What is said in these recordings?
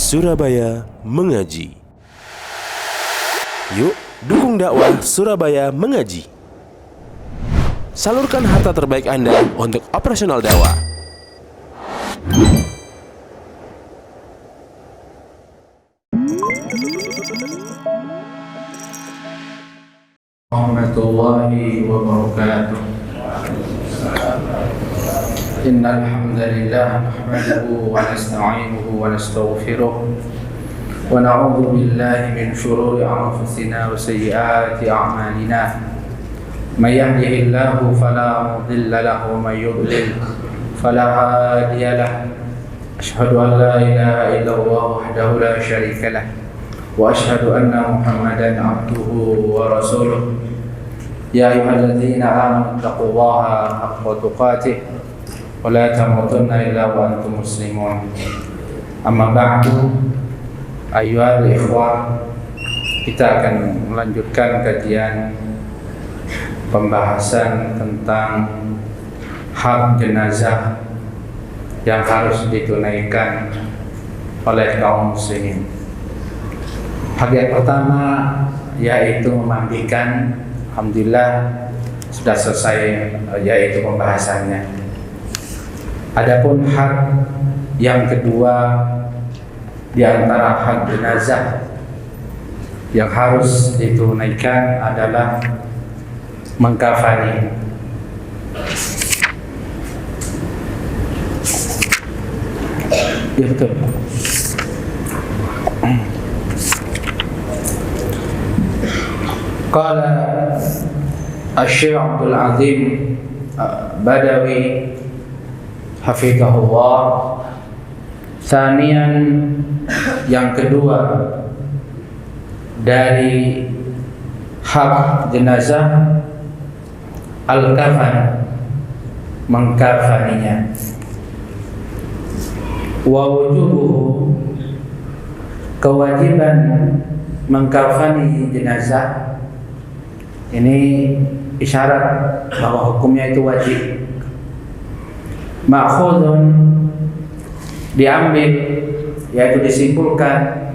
Surabaya Mengaji. Yuk, dukung dakwah Surabaya Mengaji. Salurkan harta terbaik Anda untuk operasional dakwah. Warahmatullahi wabarakatuh. Innal hamdalillah nahmaduhu wa nasta'inuhu wa nastaghfiruh wa na'udzu billahi min shururi anfusina wa sayyiati a'malina. May yahdihillahu fala mudilla lahu wa may yudlil fala hadiya lahu. Asyhadu an la ilaha illallah wahdahu la syarika lah wa asyhadu anna Muhammadan abduhu wa rasuluh. Ya ayyuhalladzina amanu taqullaha haqqa tuqatih wa la tamutunna illa wa antum muslimun. Amma ba'du, ayyuhal ikhwah, kita akan melanjutkan kajian pembahasan tentang hak jenazah yang harus ditunaikan oleh kaum muslimin. Hak yang pertama yaitu memandikan. Alhamdulillah sudah selesai yaitu pembahasannya. Adapun hak yang kedua di antara hak jenazah yang harus ditunaikan adalah mengkafani. Ya betul. Qala Asy-Syaikh Abdul Azim Badawi hafizahullah, sanian yang kedua dari hak jenazah al-kafan, mengkafaninya. Wa wujubuhu, kewajiban mengkafani jenazah. Ini isyarat bahwa hukumnya itu wajib. Ma'khudun, diambil, yaitu disimpulkan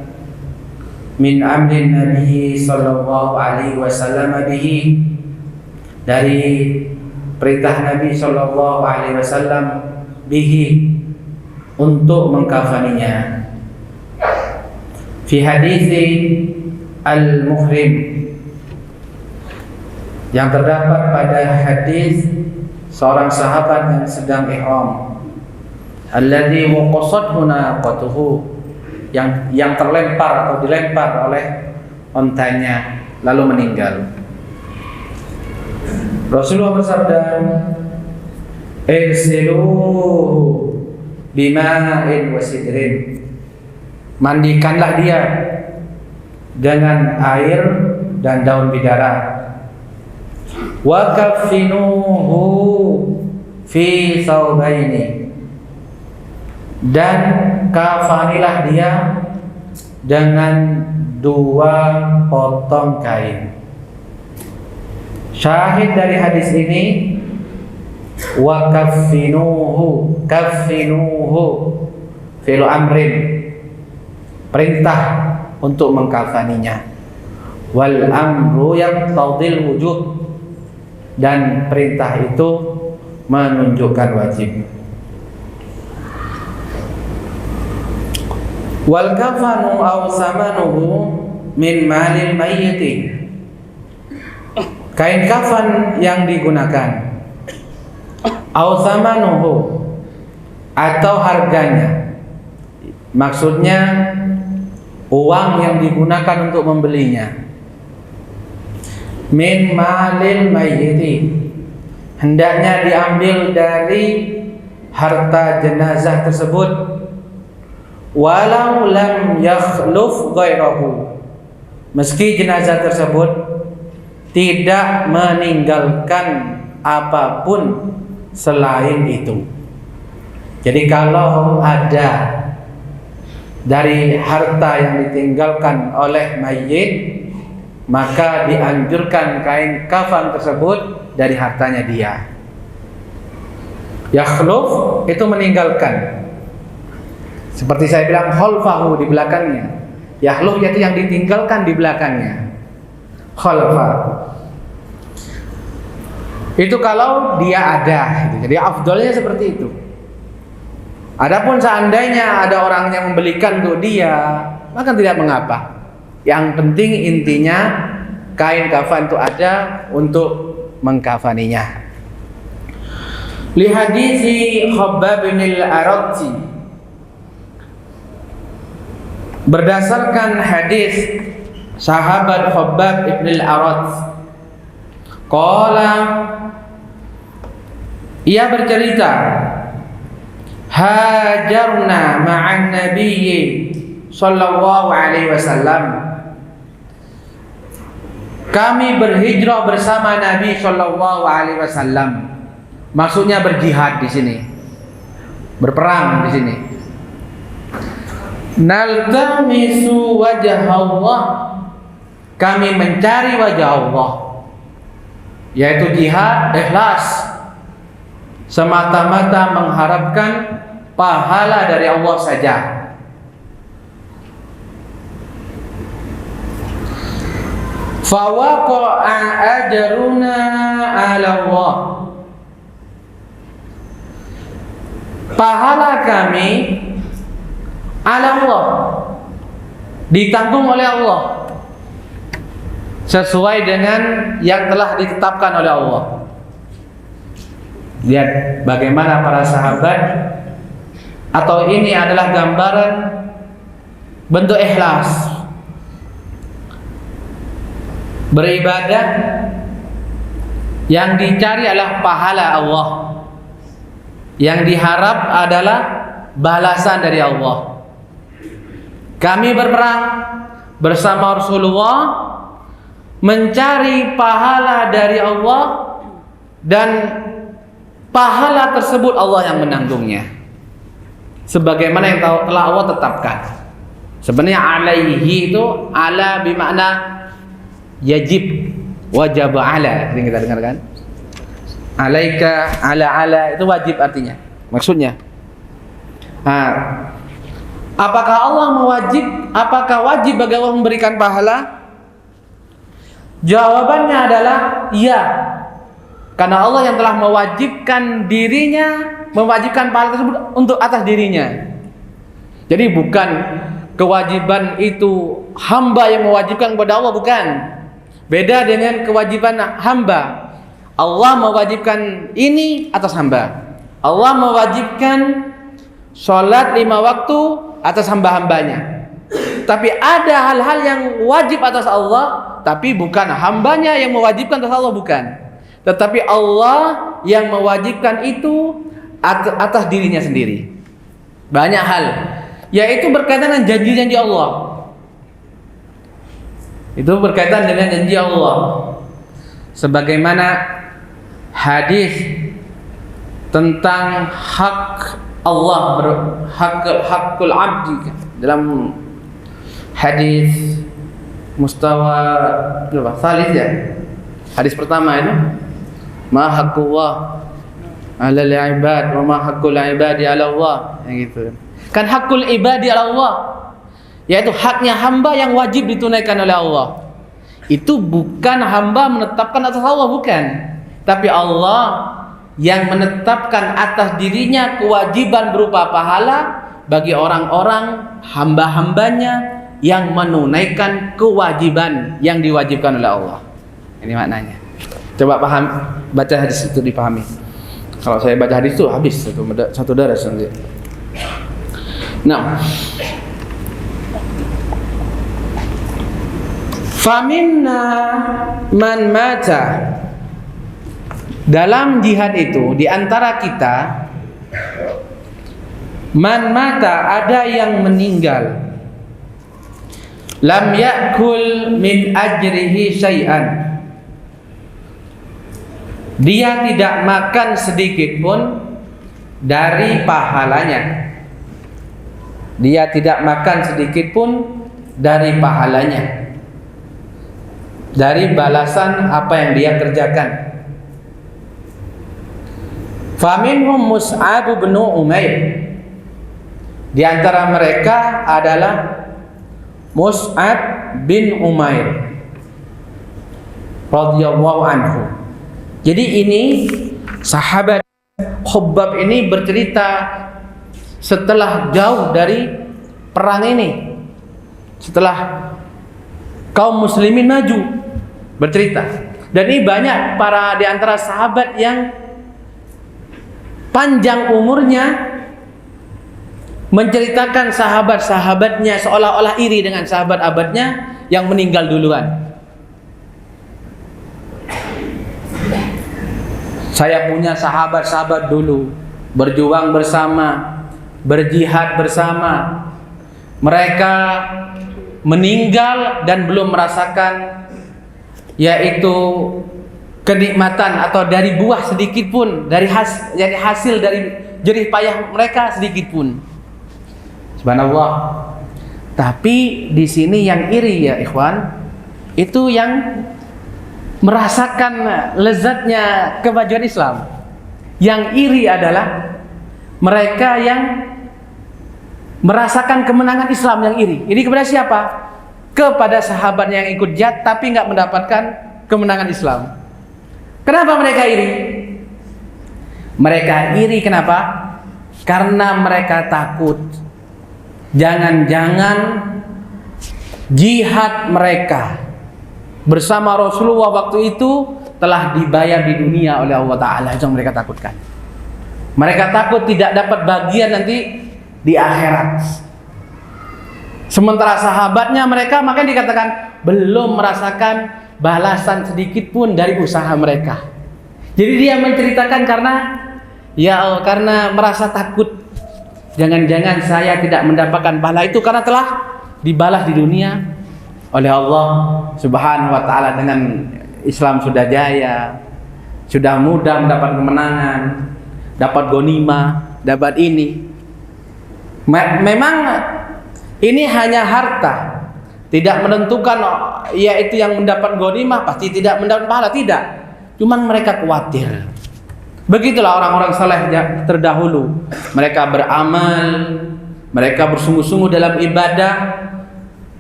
min amrin Nabi sallallahu alaihi wasallam bihi, dari perintah Nabi sallallahu alaihi wasallam bihi, untuk mengkafaninya. Fi hadithi al-muhrim, yang terdapat pada hadis seorang sahabat yang sedang ihram, alladzi waqasathu naqatuhu, yang terlempar atau dilempar oleh ontanya lalu meninggal. Rasulullah bersabda, irsiluhu bima'in wa sidrin, mandikanlah dia dengan air dan daun bidara. Wa kaffinuhu fi thawbaini, dan kafanilah dia dengan 2 potong kain. Syahid dari hadis ini, wa kaffinuhu, kaffinuhu fi'il amrin, perintah untuk mengkafaninya. Wal amru yaqtadil wujub, dan perintah itu menunjukkan wajib. Wal kafanu aw samanuhu min malil mayyiti, kain kafan yang digunakan, aw samanuhu, atau harganya, maksudnya uang yang digunakan untuk membelinya. Min malil mayyiti, hendaknya diambil dari harta jenazah tersebut. Walau lam yakhluf ghairahu, meski jenazah tersebut tidak meninggalkan apapun selain itu. Jadi kalau ada dari harta yang ditinggalkan oleh mayit, maka dianjurkan kain kafan tersebut dari hartanya dia. Yakhluf itu meninggalkan. Seperti saya bilang khalfahu di belakangnya. Yahluf yaitu yang ditinggalkan di belakangnya. Khalfa. Itu kalau dia ada. Jadi afdolnya seperti itu. Adapun seandainya ada orang yang membelikan untuk dia, maka tidak mengapa. Yang penting intinya kain kafan itu ada untuk mengkafaninya. Li hadisi Khabbab bin al-Aratti, berdasarkan hadis sahabat Khabbab bin al-Aratti, qala, ia bercerita, hajarna ma'an nabiyyi sallallahu alaihi wasallam, kami berhijrah bersama Nabi sallallahu alaihi wasallam. Maksudnya berjihad di sini, berperang di sini. Naltamisu wajah Allah, kami mencari wajah Allah, yaitu jihad ikhlas, semata-mata mengharapkan pahala dari Allah saja. Fawaqa'a ajruna 'ala Allah, pahala kami 'ala Allah, ditanggung oleh Allah sesuai dengan yang telah ditetapkan oleh Allah. Lihat bagaimana para sahabat, atau ini adalah gambaran bentuk ikhlas beribadah, yang dicari adalah pahala Allah, yang diharap adalah balasan dari Allah. Kami berperang bersama Rasulullah, mencari pahala dari Allah, dan pahala tersebut Allah yang menanggungnya, sebagaimana yang telah Allah tetapkan. Sebenarnya alaihi itu ala bermakna yajib, wajib ala, sering kita dengar kan? Alaika, ala itu wajib artinya, maksudnya. Apakah Allah apakah wajib bagi Allah memberikan pahala? Jawabannya adalah iya. Karena Allah yang telah mewajibkan dirinya, mewajibkan pahala tersebut untuk atas dirinya. Jadi bukan kewajiban itu hamba yang mewajibkan kepada Allah, bukan. Beda dengan kewajiban hamba. Allah mewajibkan ini atas hamba. Allah mewajibkan sholat 5 waktu atas hamba-hambanya. Tapi ada hal-hal yang wajib atas Allah, tapi bukan hambanya yang mewajibkan atas Allah, bukan. Tetapi Allah yang mewajibkan itu atas dirinya sendiri. Banyak hal, yaitu berkaitan dengan janji-janji Allah. Itu berkaitan dengan janji Allah. Sebagaimana hadis tentang hak Allah, hakul abdi, dalam hadis mustawa salis ya. Hadis pertama itu, ma haqqullah 'ala al-ibad wa ma haqqul ibadi 'ala Allah, yang gitu. Kan hakul ibadi 'ala Allah, yaitu haknya hamba yang wajib ditunaikan oleh Allah. Itu bukan hamba menetapkan atas Allah, bukan. Tapi Allah yang menetapkan atas dirinya kewajiban berupa pahala bagi orang-orang hamba-hambanya yang menunaikan kewajiban yang diwajibkan oleh Allah. Ini maknanya. Coba paham, baca hadis itu dipahami. Kalau saya baca hadis itu habis satu daras nanti. Nah, faminna man mata, dalam jihad itu di antara kita, man mata, ada yang meninggal, lam yakul min ajrihi syai'an, dia tidak makan sedikit pun dari pahalanya. Dia tidak makan sedikit pun dari pahalanya, dari balasan apa yang dia kerjakan. Faminhum Mus'ab bin Umair, Di antara mereka adalah Mus'ab bin Umair radhiyallahu anhu. Jadi ini sahabat Khubbab ini bercerita setelah jauh dari perang ini, setelah kaum muslimin maju, bercerita. Dan ini banyak para di antara sahabat yang panjang umurnya menceritakan sahabat-sahabatnya seolah-olah iri dengan sahabat abadnya yang meninggal duluan. Saya punya sahabat-sahabat dulu, berjuang bersama, berjihad bersama. Mereka meninggal dan belum merasakan yaitu kenikmatan atau dari buah sedikit pun, dari hasil dari jerih payah mereka sedikit pun. Subhanallah. Tapi di sini yang iri ya ikhwan, itu yang merasakan lezatnya kemajuan Islam. Yang iri adalah mereka yang merasakan kemenangan Islam yang iri. Ini kepada siapa? Kepada sahabatnya yang ikut jihad tapi nggak mendapatkan kemenangan Islam. Kenapa mereka iri? Mereka iri kenapa? Karena mereka takut jangan-jangan jihad mereka bersama Rasulullah waktu itu telah dibayar di dunia oleh Allah Ta'ala. Itu yang mereka takutkan. Mereka takut tidak dapat bagian nanti di akhirat. Sementara sahabatnya mereka makanya dikatakan belum merasakan balasan sedikit pun dari usaha mereka. Jadi dia menceritakan karena merasa takut. Jangan-jangan saya tidak mendapatkan pahala itu karena telah dibalas di dunia oleh Allah Subhanahu wa taala dengan Islam sudah jaya, sudah mudah mendapat kemenangan, dapat ghanimah, dapat ini. Memang ini hanya harta, tidak menentukan yaitu yang mendapat ghanimah pasti tidak mendapat pahala, tidak. Cuman mereka khawatir. Begitulah orang-orang saleh terdahulu. Mereka beramal, mereka bersungguh-sungguh dalam ibadah.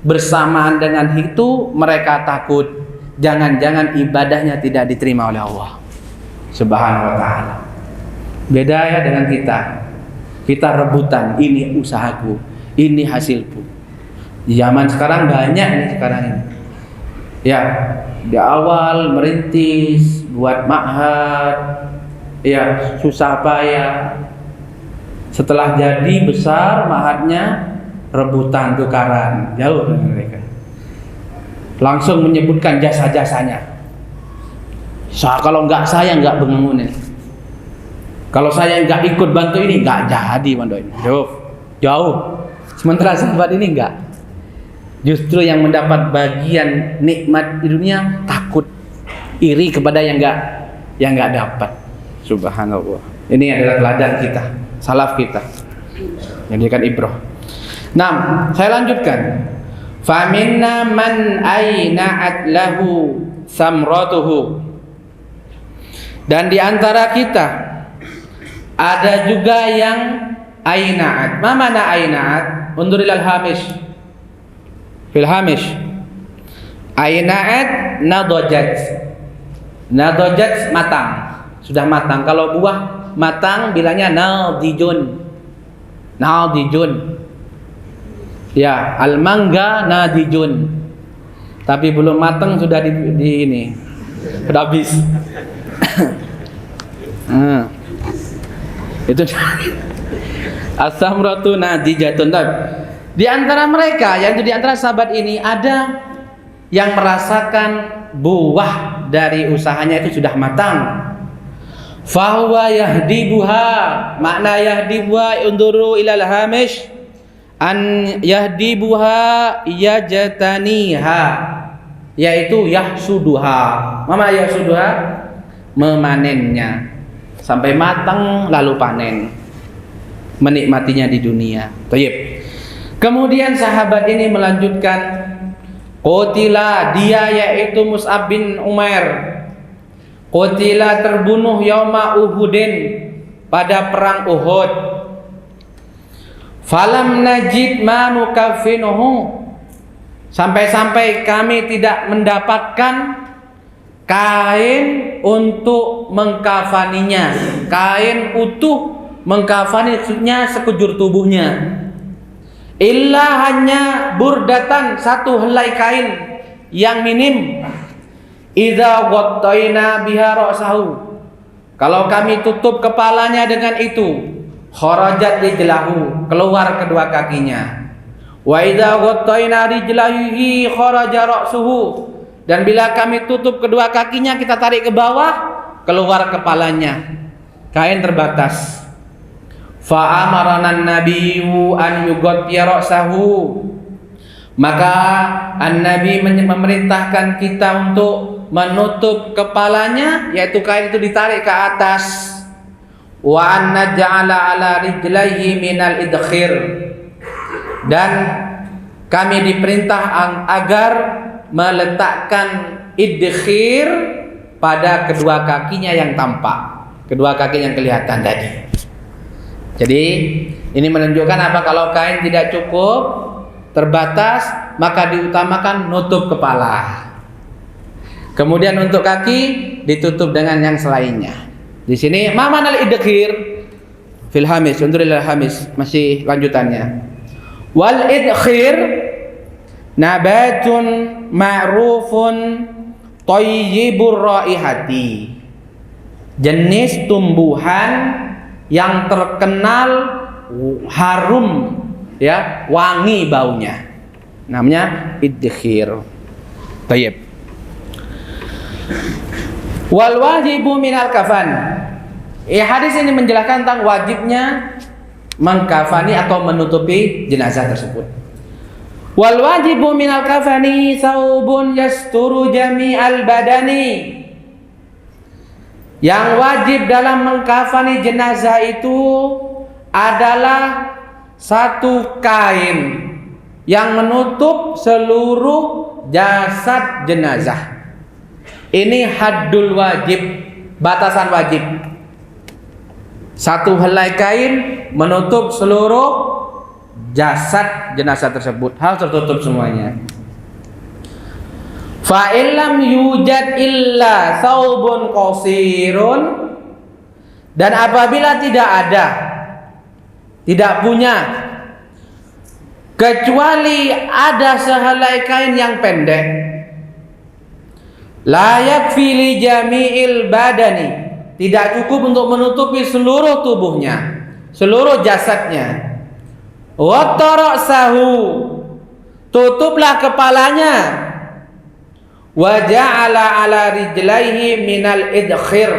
Bersamaan dengan itu mereka takut jangan-jangan ibadahnya tidak diterima oleh Allah Subhanahu wa taala. Beda ya dengan kita. Kita rebutan, ini usahaku, ini hasilku. Di zaman sekarang banyak ini sekarang ini. Ya, di awal merintis, buat ma'had, ya susah payah. Setelah jadi besar ma'hadnya, rebutan tukaran, jauh dari mereka. Langsung menyebutkan jasa-jasanya. Kalau enggak saya enggak bangun ini. Kalau saya enggak ikut bantu ini enggak jadi bantu ini. Jauh. Sementara sahabat ini enggak. Justru yang mendapat bagian nikmat di dunia takut, iri kepada yang enggak dapat. Subhanallah. Ini adalah teladan kita, salaf kita. Jadikan ibrah. Nah, saya lanjutkan. Faminna man aina'at lahu samratuhu. Dan di antara kita ada juga yang aina'at. Ma mana aina'at? Undur ilal hamish. Fil hamish. Aina'at nadajat. Nadajat matang. Sudah matang. Kalau buah matang bilangnya nadijun. Nadijun. Ya, al-mangga nadijun. Tapi belum matang sudah di ini. Sudah habis. Itu as-samratu nadijatun. Di antara mereka, yaitu di antara sahabat ini ada yang merasakan buah dari usahanya itu sudah matang. Fahuwa yahdibuha. Makna yahdibuha unduru ilal hamish. An yahdibuha yajtaniha, yaitu yahsuduha. Mama yahsuduha, memanennya sampai matang lalu panen, menikmatinya di dunia. Baik. Kemudian sahabat ini melanjutkan, qutila, dia yaitu Mus'ab bin Umair, qutila terbunuh yauma Uhudin, pada perang Uhud. Falam najid ma nukaffinuhu, sampai-sampai kami tidak mendapatkan kain untuk mengkafaninya, kain utuh mengkafaninya sekujur tubuhnya. Illa hanya burdatan, satu helai kain yang minim. Idza ghattayna biha ra'sahu, kalau kami tutup kepalanya dengan itu, kharajat rijlahu, keluar kedua kakinya. Wa idza ghattayna rijlaihi kharaja ra'suhu, dan bila kami tutup kedua kakinya, kita tarik ke bawah, keluar kepalanya. Kain terbatas. Fa amarana an-nabiyyu an yughtiya ra'sahu, maka an-nabi memerintahkan kita untuk menutup kepalanya, yaitu kain itu ditarik ke atas. Wa an naj'ala ala rijlaihi minal idkhir, dan kami diperintah agar meletakkan idkhir pada kedua kakinya yang tampak, kedua kaki yang kelihatan tadi. Jadi ini menunjukkan apa? Kalau kain tidak cukup, terbatas, maka diutamakan nutup kepala. Kemudian untuk kaki ditutup dengan yang selainnya. Di sini mamanal idkhir fil hamis, unduril hamis, masih lanjutannya. Wal idkhir nabatun ma'rufun thayyibur raihati, jenis tumbuhan yang terkenal harum, ya, wangi baunya, namanya idkhir. Tayyib. Wal wajibu minal kafan, hadis ini menjelaskan tentang wajibnya mengkafani atau menutupi jenazah tersebut. Wal wajibu minal kafani saubun yasturu jami'al badani, yang wajib dalam mengkafani jenazah itu adalah satu kain yang menutup seluruh jasad jenazah. Ini haddul wajib, batasan wajib. Satu helai kain menutup seluruh jasad jenazah tersebut, harus tertutup semuanya. Fa illam yujad illa saubun qasirun, dan apabila tidak ada, tidak punya, kecuali ada sehelai kain yang pendek, la yakfi li jami'il badani, tidak cukup untuk menutupi seluruh tubuhnya, seluruh jasadnya. Wa tara'sahu, tutuplah kepalanya. Wa ja'ala ala rijlaihi minal idkhir,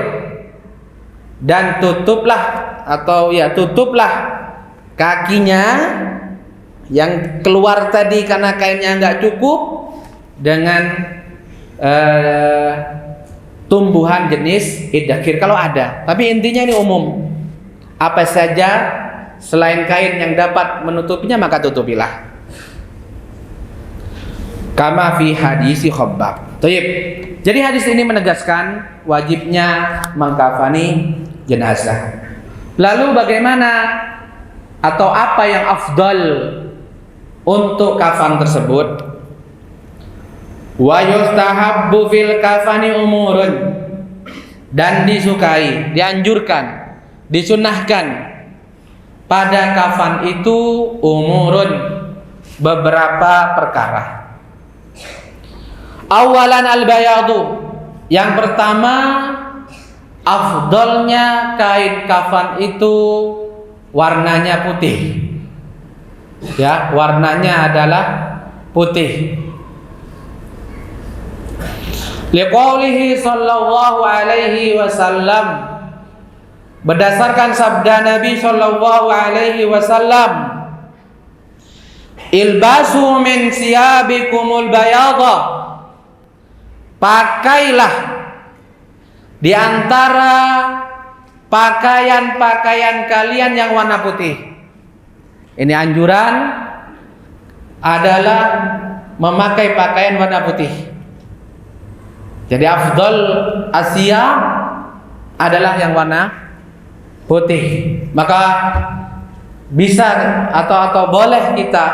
dan tutuplah kakinya yang keluar tadi karena kainnya enggak cukup dengan tumbuhan jenis idkhir kalau ada. Tapi intinya ini umum, apa saja selain kain yang dapat menutupinya maka tutupilah. Kama fi hadisi Khabbab. Tayyib. Jadi hadis ini menegaskan wajibnya mengkafani jenazah. Lalu bagaimana atau apa yang afdal untuk kafan tersebut? Wa yustahabbu fil kafani umurun, dan disukai, dianjurkan, disunahkan pada kafan itu umurun, beberapa perkara. Awalan al-bayadu, yang pertama afdalnya kain kafan itu warnanya putih. Ya, warnanya adalah putih. Liqaulihi sallallahu alaihi wasallam, berdasarkan sabda Nabi sallallahu alaihi wasallam, ilbasu min siyabikumul bayadha, pakailah di antara pakaian-pakaian kalian yang warna putih. Ini anjuran adalah memakai pakaian warna putih. Jadi afdal asiyab adalah yang warna putih. Maka bisa atau boleh kita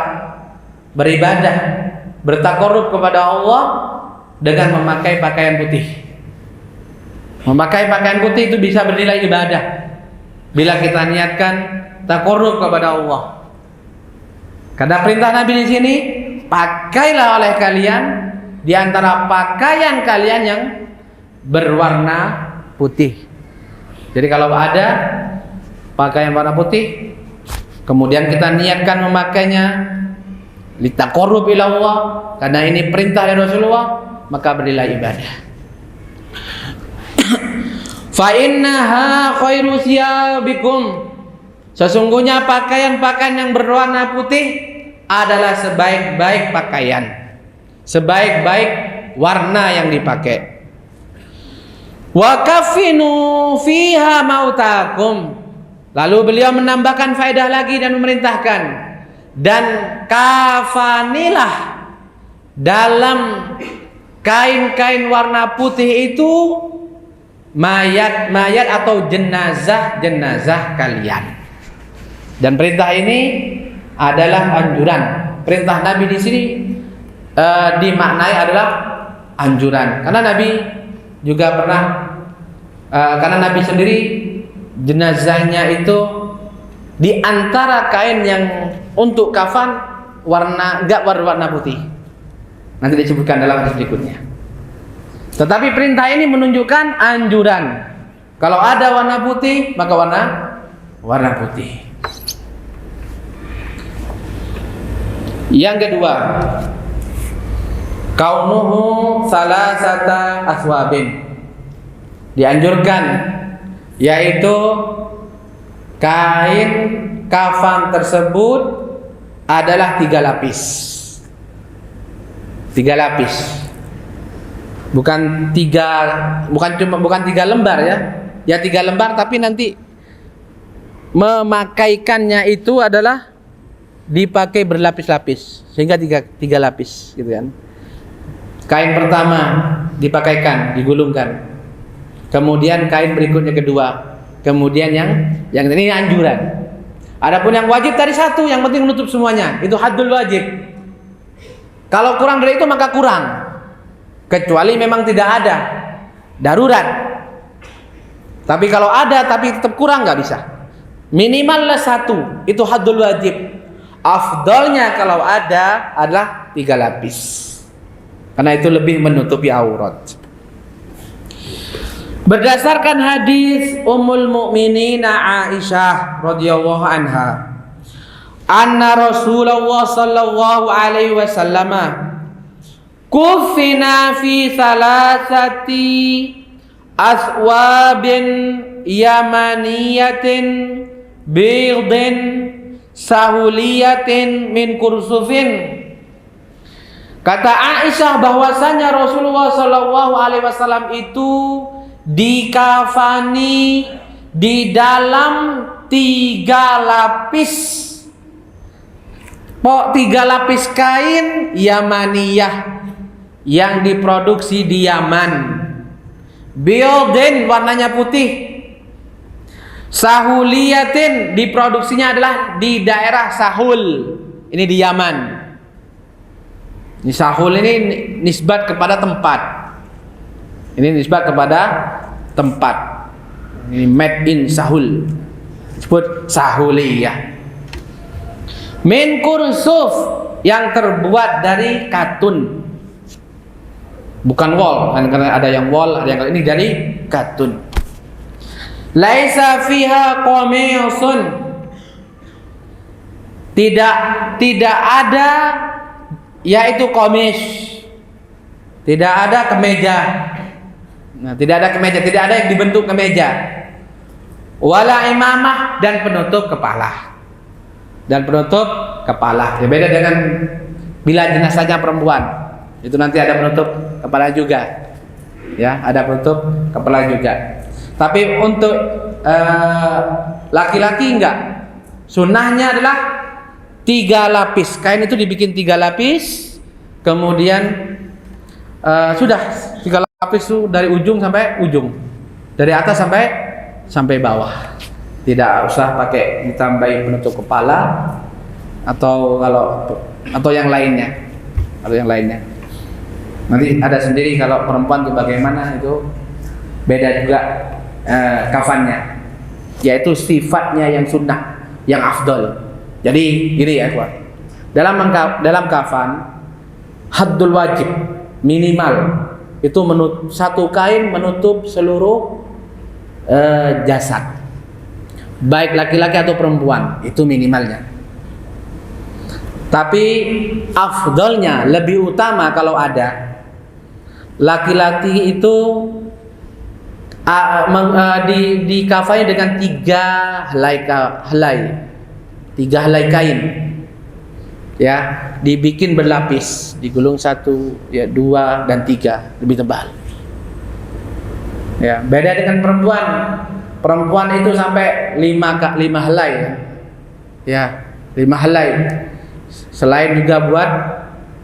beribadah, bertakarrub kepada Allah dengan memakai pakaian putih. Memakai pakaian putih itu bisa bernilai ibadah bila kita niatkan takarrub kepada Allah. Karena perintah Nabi di sini, pakailah oleh kalian di antara pakaian kalian yang berwarna putih. Jadi kalau ada pakaian warna putih, kemudian kita niatkan memakainya litaqarrub ila Allah, karena ini perintah dari Rasulullah, maka bernilai ibadah. Fa innaha khairu siyabikum, sesungguhnya pakaian-pakaian yang berwarna putih adalah sebaik-baik pakaian, sebaik-baik warna yang dipakai. Wa kafinu fiha mautakum, lalu beliau menambahkan faedah lagi dan memerintahkan, dan kafanilah dalam kain-kain warna putih itu mayat-mayat atau jenazah-jenazah kalian. Dan perintah ini adalah anjuran. Perintah Nabi di sini dimaknai adalah anjuran, karena Nabi juga pernah karena Nabi sendiri jenazahnya itu di antara kain yang untuk kafan enggak berwarna putih. Nanti disebutkan dalam hadis berikutnya. Tetapi perintah ini menunjukkan anjuran. Kalau ada warna putih, maka warna putih. Yang kedua, kaunuhu salasata aswabin, dianjurkan, yaitu kain kafan tersebut adalah 3 lapis. 3 lapis. Bukan 3 lembar ya. Ya 3 lembar, tapi nanti memakaikannya itu adalah dipakai berlapis-lapis, sehingga 3 lapis gitu kan. Kain pertama dipakaikan, digulungkan. Kemudian kain berikutnya kedua. Kemudian yang ini anjuran. Adapun yang wajib tadi 1, yang penting menutup semuanya. Itu haddul wajib. Kalau kurang dari itu maka kurang. Kecuali memang tidak ada darurat. Tapi kalau ada tapi tetap kurang, nggak bisa. Minimal 1, itu haddul wajib. Afdalnya kalau ada adalah 3 lapis, karena itu lebih menutupi aurat. Berdasarkan hadis Ummul Mukminin Aisyah radhiyallahu anha, anna Rasulullah sallallahu alaihi wasallam kufina fi salasati aswabin yamaniyatin bidin sahuliyatin min kursufin. Kata Aisyah bahwasanya Rasulullah sallallahu alaihi wasallam itu dikafani di dalam 3 lapis. 3 lapis kain yamaniyah yang diproduksi di Yaman. Biyadin warnanya putih. Sahuliyatin diproduksinya adalah di daerah Sahul. Ini di Yaman. Ini Sahul ini nisbat kepada tempat. Ini nisbat kepada tempat. Ini made in Sahul. Disebut Sahuliyah. Min kursuf, yang terbuat dari katun. Bukan wol, karena ada yang wol, ada yang ini dari katun. Laisa fiha qamisun, tidak ada yaitu qamis. Tidak ada kemeja. Nah, tidak ada kemeja, tidak ada yang dibentuk kemeja. Wala imamah, dan penutup kepala. Dan penutup kepala. Ya beda dengan bila jenazahnya perempuan. Itu nanti ada penutup kepala juga. Ya, ada penutup kepala juga. Tapi untuk laki-laki enggak. Sunnahnya adalah 3 lapis. Kain itu dibikin 3 lapis. Kemudian sudah 3 lapis itu dari ujung sampai ujung. Dari atas sampai bawah. Tidak usah pakai ditambahi penutup kepala atau yang lainnya. Nanti ada sendiri kalau perempuan itu bagaimana, itu beda juga kafannya. Yaitu sifatnya yang sunnah, yang afdol. Jadi gini ya kawan. Dalam kafan haddul wajib minimal itu satu kain menutup seluruh jasad. Baik laki-laki atau perempuan, itu minimalnya. Tapi afdolnya, lebih utama kalau ada laki-laki itu dikafani dengan 3 helai kain, ya, dibikin berlapis, digulung 1, ya 2 dan 3, lebih tebal. Ya, beda dengan perempuan. Perempuan itu sampai 5 helai, ya, 5 helai. Selain juga buat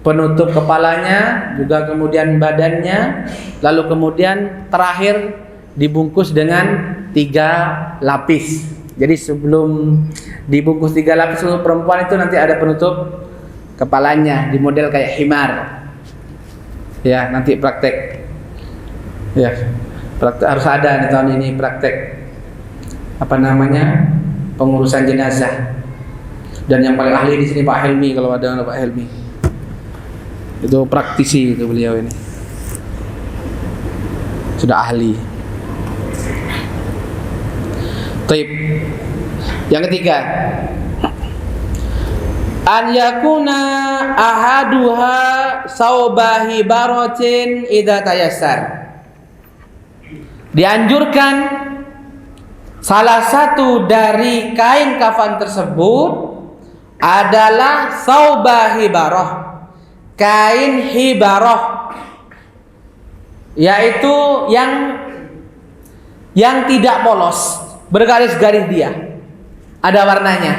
penutup kepalanya, juga kemudian badannya, lalu kemudian terakhir dibungkus dengan 3 lapis. Jadi sebelum dibungkus 3 lapis untuk perempuan itu nanti ada penutup kepalanya di model kayak himar. Ya, nanti praktek. Ya, praktek harus ada nih tahun ini praktek pengurusan jenazah. Dan yang paling ahli di sini Pak Helmi, kalau ada Pak Helmi. Itu praktisi itu beliau ini. Sudah ahli. Taib. Yang ketiga, an yakuna ahaduha saubahi barotin idza tayassar. Dianjurkan salah satu dari kain kafan tersebut adalah saubah hibarah, kain hibarah, yaitu yang tidak polos, bergaris-garis dia, ada warnanya.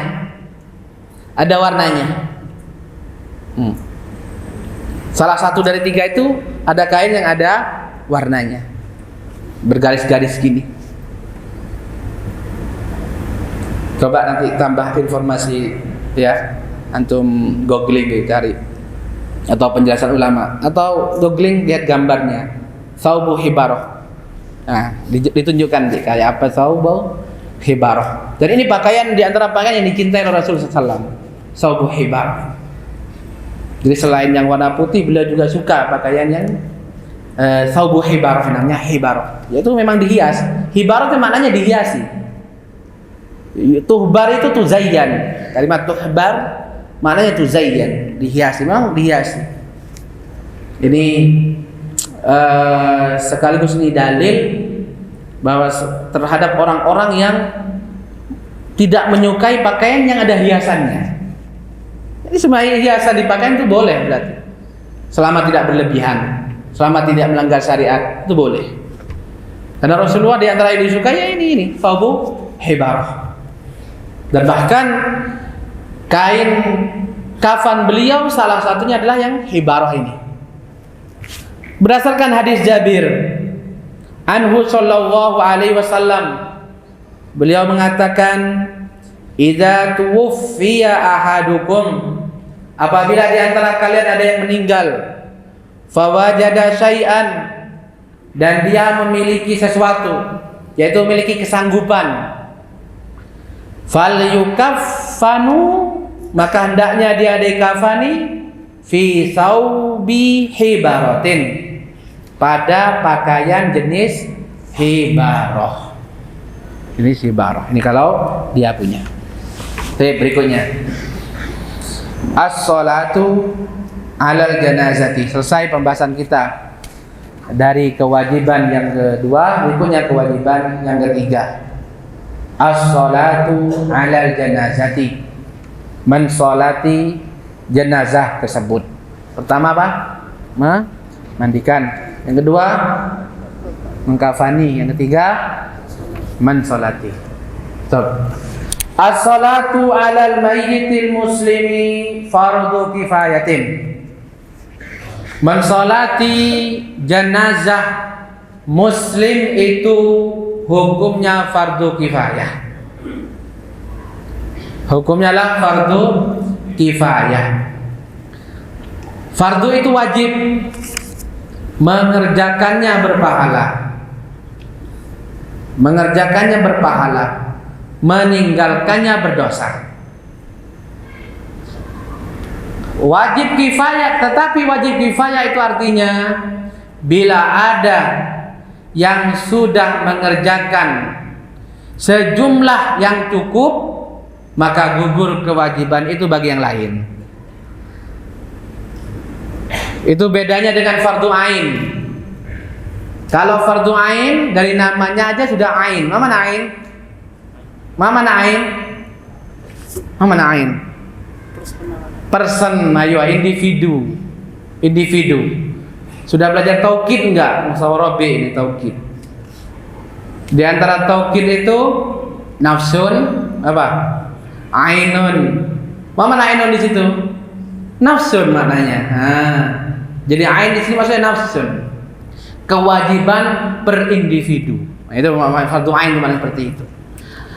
Salah satu dari 3 itu ada kain yang ada warnanya, bergaris-garis gini. Coba nanti tambah informasi, ya, antum googling cari, atau penjelasan ulama, atau googling lihat gambarnya saubu hibarah. Nah, ditunjukkan kayak apa saubu hibarah. Dan ini pakaian, di antara pakaian yang dicintai oleh Rasulullah SAW, saubu hibarah. Jadi selain yang warna putih, beliau juga suka pakaian yang saubu hibarah, namanya hibarah. Yaitu memang dihias. Hibarah itu maknanya dihiasi. Tuhbar itu tuzayyan. Kalimat tuhbar maknanya tuzayyan, dihiasi, memang dihiasi. Ini sekaligus ini dalil bahwa terhadap orang-orang yang tidak menyukai pakaian yang ada hiasannya. Jadi semua hiasan di pakaian itu boleh berarti, selama tidak berlebihan, selama tidak melanggar syariat, itu boleh. Karena Rasulullah di antara yang disukai ya ini saubu hibarah. Dan bahkan kain kafan beliau salah satunya adalah yang hibarah ini. Berdasarkan hadis Jabir anhu sallallahu alaihi wasallam, beliau mengatakan, idza tuwfiya ahadukum, apabila di antara kalian ada yang meninggal, fawajada syai'an, dan dia memiliki sesuatu, yaitu memiliki kesanggupan, falyukaffanu, maka hendaknya dia dikafani fi saubi hibaratin, pada pakaian jenis hibarah. Jenis hibarah. Ini kalau dia punya. Oke, berikutnya. As-salatu 'alal janazati. Selesai pembahasan kita dari kewajiban yang kedua, berikutnya kewajiban yang ketiga. As-salatu 'alal janazati, mensolati jenazah tersebut. Pertama apa? Mandikan. Yang kedua, mengkafani. Yang ketiga, mensolati. As-salatu 'alal mayyitil muslimi fardu kifayatin. Mensolati jenazah muslim itu hukumnya fardu kifayah. Hukumnya lah fardu kifayah. Fardu itu wajib, mengerjakannya berpahala. Mengerjakannya berpahala, meninggalkannya berdosa. Wajib kifayah, tetapi wajib kifayah itu artinya bila ada yang sudah mengerjakan sejumlah yang cukup, maka gugur kewajiban itu bagi yang lain. Itu bedanya dengan fardu ain. Kalau fardu ain dari namanya aja sudah ain. Mana ain? Mana ain? Mana ain? Person, ayo individu. Individu. Sudah belajar taukid enggak? Musyawarah B ini taukid. Di antara taukid itu nafsun apa? Ainun. Mana ainun di situ? Nafsun maknanya. Jadi ain di sini maksudnya nafsun. Kewajiban per individu. Nah, itu fardu ain mana seperti itu.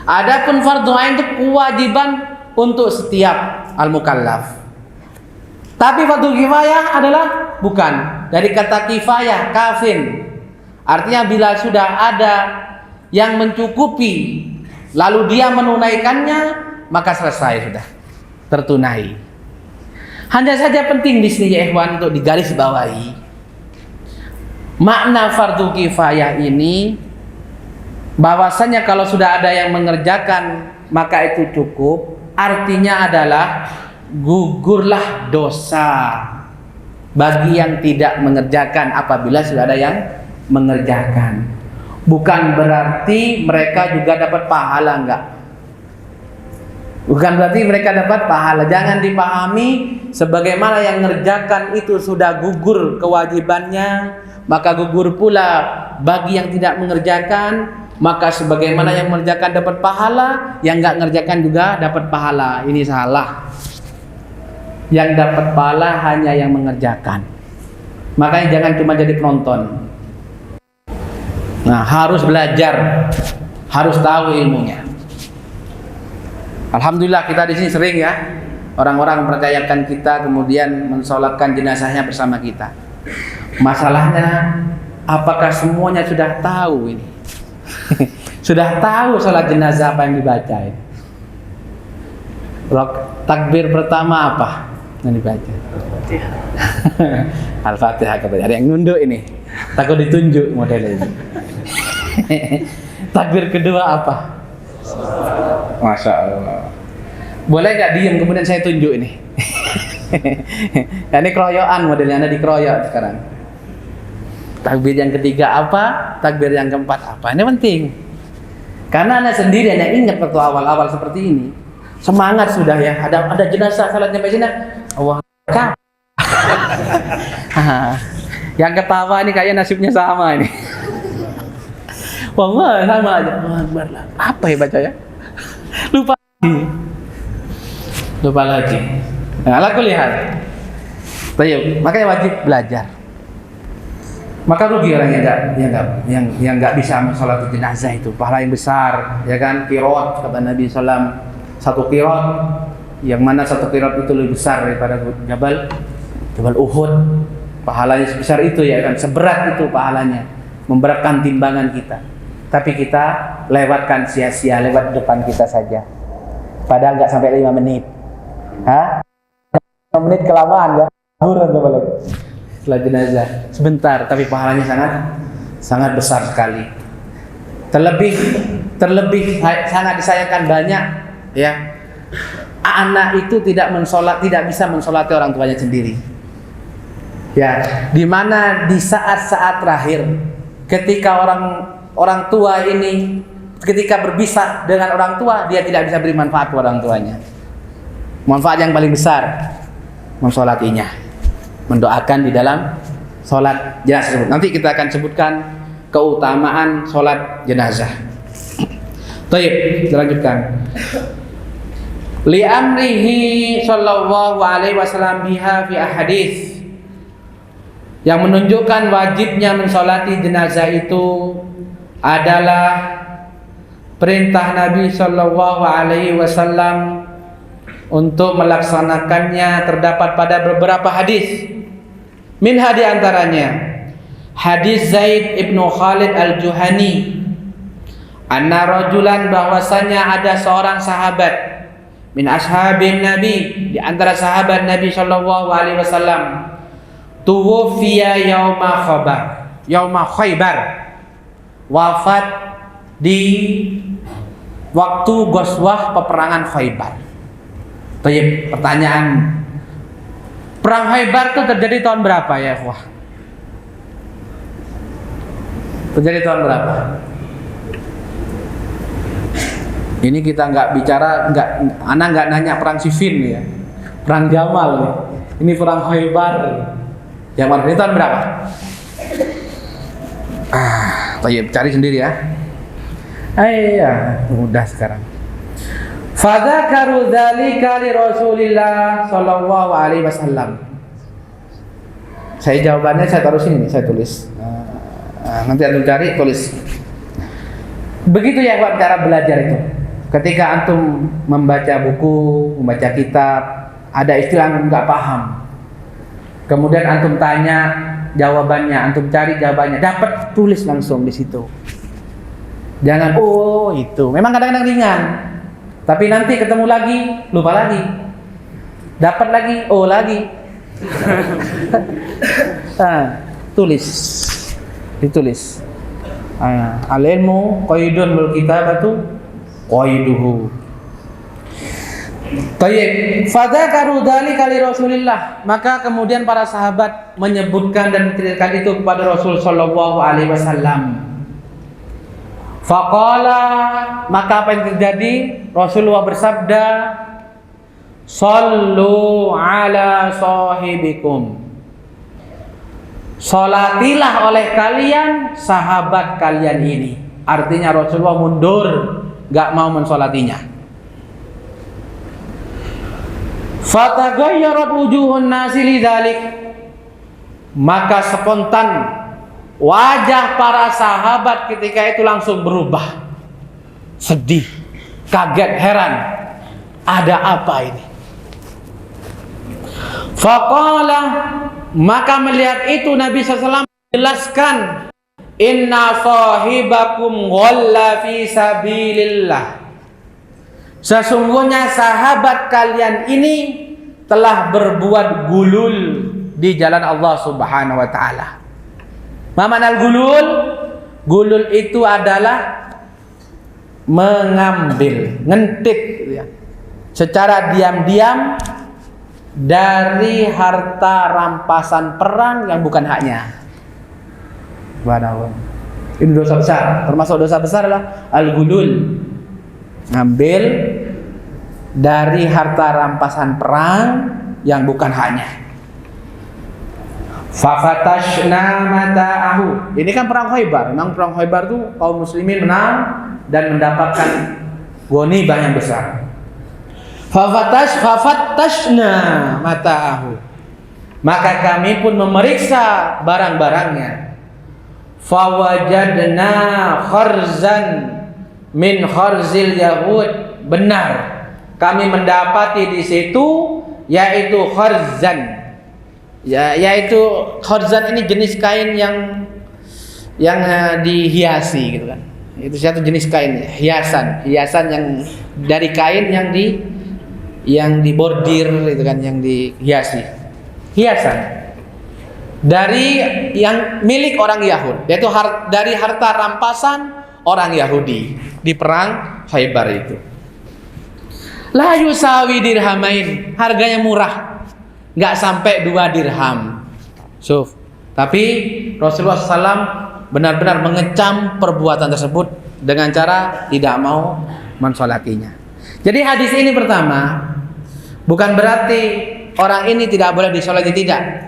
Adapun fardu ain itu kewajiban untuk setiap al-mukallaf. Tapi fardu kifayah adalah bukan. Dari kata kifayah, kafin. Artinya bila sudah ada yang mencukupi lalu dia menunaikannya, maka selesai sudah. Tertunai. Hanya saja penting di sini ya ikhwan untuk digarisbawahi. Makna fardu kifayah ini bahwasanya kalau sudah ada yang mengerjakan maka itu cukup. Artinya adalah gugurlah dosa bagi yang tidak mengerjakan apabila sudah ada yang mengerjakan. Bukan berarti mereka juga dapat pahala, enggak. Bukan berarti mereka dapat pahala. Jangan dipahami sebagaimana yang mengerjakan itu sudah gugur kewajibannya, maka gugur pula bagi yang tidak mengerjakan. Maka sebagaimana yang mengerjakan dapat pahala, yang enggak mengerjakan juga dapat pahala. Ini salah. Yang dapat pahala hanya yang mengerjakan. Makanya jangan cuma jadi penonton. Nah, harus belajar, harus tahu ilmunya. Alhamdulillah kita di sini sering ya orang-orang mempercayakan kita kemudian mensolatkan jenazahnya bersama kita. Masalahnya apakah semuanya sudah tahu ini? Sudah tahu sholat jenazah apa yang dibaca ini? Takbir pertama apa yang dibaca? Al-Fatihah katanya. Ada yang nunduk ini. Takut ditunjuk modelnya ini. Takbir kedua apa? Masya Allah. Boleh nggak diem kemudian saya tunjuk ini? Ini keroyokan modelnya, Anda dikeroyok sekarang. Takbir yang ketiga apa? Takbir yang keempat apa? Ini penting. Karena Anda sendiri hanya ingat waktu awal-awal seperti ini. Semangat sudah ya. Ada jenazah salat sampai sini. Allah Akbar. Yang ketawa ini kayaknya nasibnya sama ini. Wah, sama aja. Apa ya baca ya? Lupa lagi. Nah, aku lihat. Makanya wajib belajar. Maka rugi orang yang nggak bisa mensolat jenazah itu, pahala yang besar, ya kan? Qiraat kata Nabi SAW, satu qiraat, yang mana satu qiraat itu lebih besar daripada Jabal Uhud. Pahalanya sebesar itu ya kan, seberat itu pahalanya, memberatkan timbangan kita. Tapi kita lewatkan sia-sia, lewat depan kita saja. Padahal nggak sampai 5 menit. 5 menit kelamaan ya. Hurun tuh balik. Setelah jenazah sebentar, tapi pahalanya sangat besar sekali. Terlebih sangat disayangkan banyak ya. Anak itu tidak bisa mensolati orang tuanya sendiri. Ya, di mana di saat-saat terakhir ketika orang tua ini ketika berpisah dengan orang tua, dia tidak bisa beri manfaat kepada orang tuanya. Manfaat yang paling besar mensolatinya, mendoakan di dalam sholat jenazah tersebut. Nanti kita akan sebutkan keutamaan sholat jenazah. Baik, kita lanjutkan. Li amrihi sallallahu alaihi wasallam biha fi ahadits, yang menunjukkan wajibnya mensolati jenazah itu adalah perintah Nabi sallallahu alaihi wasallam untuk melaksanakannya terdapat pada beberapa hadis. Minha di antaranya hadis Zaid ibnu Khalid al-Juhani, anna rajulan, bahwasanya ada seorang sahabat, min ashabin Nabi, di antara sahabat Nabi sallallahu alaihi wasallam, tuwfiya yauma Khaybar, wafat di waktu ghazwah peperangan Khaybar. Baik, pertanyaan, perang Khaybar itu terjadi tahun berapa ya, ikhwah? Terjadi tahun berapa? Ini kita anak nggak nanya perang Siffin ya, perang Jamal nih. Ini perang Khaybar. Yang mana ini tahun berapa? Baik, cari sendiri ya. Iya, mudah sekarang. Fadzakaru dzalika li Rasulillah sallallahu alaihi wasallam. Saya jawabannya saya taruh sini, saya tulis. Nanti antum cari, tulis. Begitu ya buat cara belajar itu. Ketika antum membaca buku, membaca kitab, ada istilah antum nggak paham, kemudian antum tanya jawabannya, antum cari jawabannya, dapat, tulis langsung di situ. Jangan oh itu. Memang kadang-kadang ringan, tapi nanti ketemu lagi, lupa lagi. Dapat lagi, oh lagi. Tulis. Ditulis. Al-ilmu qaidun bil kitabatu qaiduhu. Tayyib. Fadzakaru dzalika li Rasulillah. Maka kemudian para sahabat menyebutkan dan menceritakan itu kepada Rasul sallallahu alaihi wasallam. Faqala, maka apa yang terjadi? Rasulullah bersabda, "Shallu ala sahibikum." Salatilah oleh kalian sahabat kalian ini. Artinya Rasulullah mundur, gak mau mensolatinya. Fatagayyarat wujuhun nasi lidzalik. Maka spontan wajah para sahabat ketika itu langsung berubah. Sedih, kaget, heran. Ada apa ini? Faqala, maka melihat itu Nabi SAW menjelaskan, inna sahibakum ghalla fi sabilillah. Sesungguhnya sahabat kalian ini telah berbuat gulul di jalan Allah Subhanahu wa taala. Mamanal gulul? Gulul itu adalah mengambil, ngentit ya, secara diam-diam dari harta rampasan perang yang bukan haknya. Ini dosa besar. Termasuk dosa besar adalah al-gulul, ngambil dari harta rampasan perang yang bukan haknya. Fafatashna mata'ahu. Ini kan perang Khaybar. Memang perang Khaybar itu kaum muslimin menang dan mendapatkan ghanimah yang besar. Fafatashna mata'ahu. Maka kami pun memeriksa barang-barangnya. Fawajadna kharzan min kharzil yahud. Benar, kami mendapati di situ yaitu kharzan. Yaitu kharzan ini jenis kain yang dihiasi gitu kan. Itu satu jenis kain, hiasan yang dari kain yang dibordir itu kan, yang dihiasi. Hiasan dari yang milik orang Yahudi, yaitu dari harta rampasan orang Yahudi di perang Khaybar itu. La yusawi dirhamain, harganya murah, nggak sampai 2 dirham. Tapi Rasulullah SAW benar-benar mengecam perbuatan tersebut dengan cara tidak mau mensolatinya. Jadi hadis ini pertama, bukan berarti orang ini tidak boleh disolati, tidak.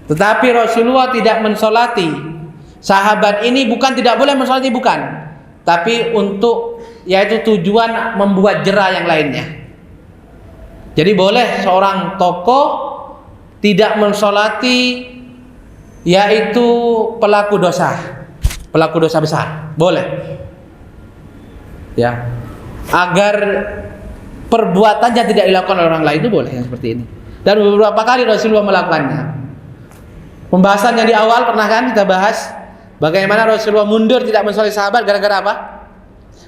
Tetapi Rasulullah tidak mensolati sahabat ini, bukan tidak boleh mensolati, bukan. Tapi untuk yaitu tujuan membuat jera yang lainnya. Jadi boleh seorang tokoh tidak mensolati yaitu pelaku dosa besar, boleh. Ya, agar perbuatannya tidak dilakukan oleh orang lain itu boleh yang seperti ini. Dan beberapa kali Rasulullah melakukannya. Pembahasan yang di awal pernah kan kita bahas bagaimana Rasulullah mundur tidak mensolati sahabat gara-gara apa?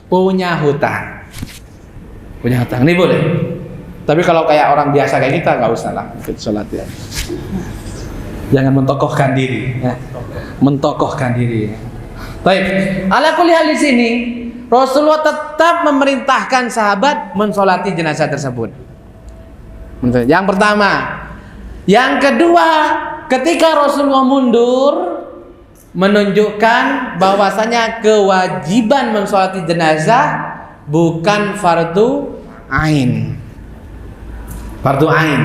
Punya hutang. Punya hutang, ini boleh. Tapi kalau kayak orang biasa kayak kita nggak usah lah ikut sholat ya. Jangan mentokohkan diri. Ya. Mentokohkan diri. Baik. Ala kulli hal di sini Rasulullah tetap memerintahkan sahabat mensolati jenazah tersebut. Yang pertama. Yang kedua, ketika Rasulullah mundur menunjukkan bahwasanya kewajiban mensolati jenazah bukan fardu ain. Fardu ain.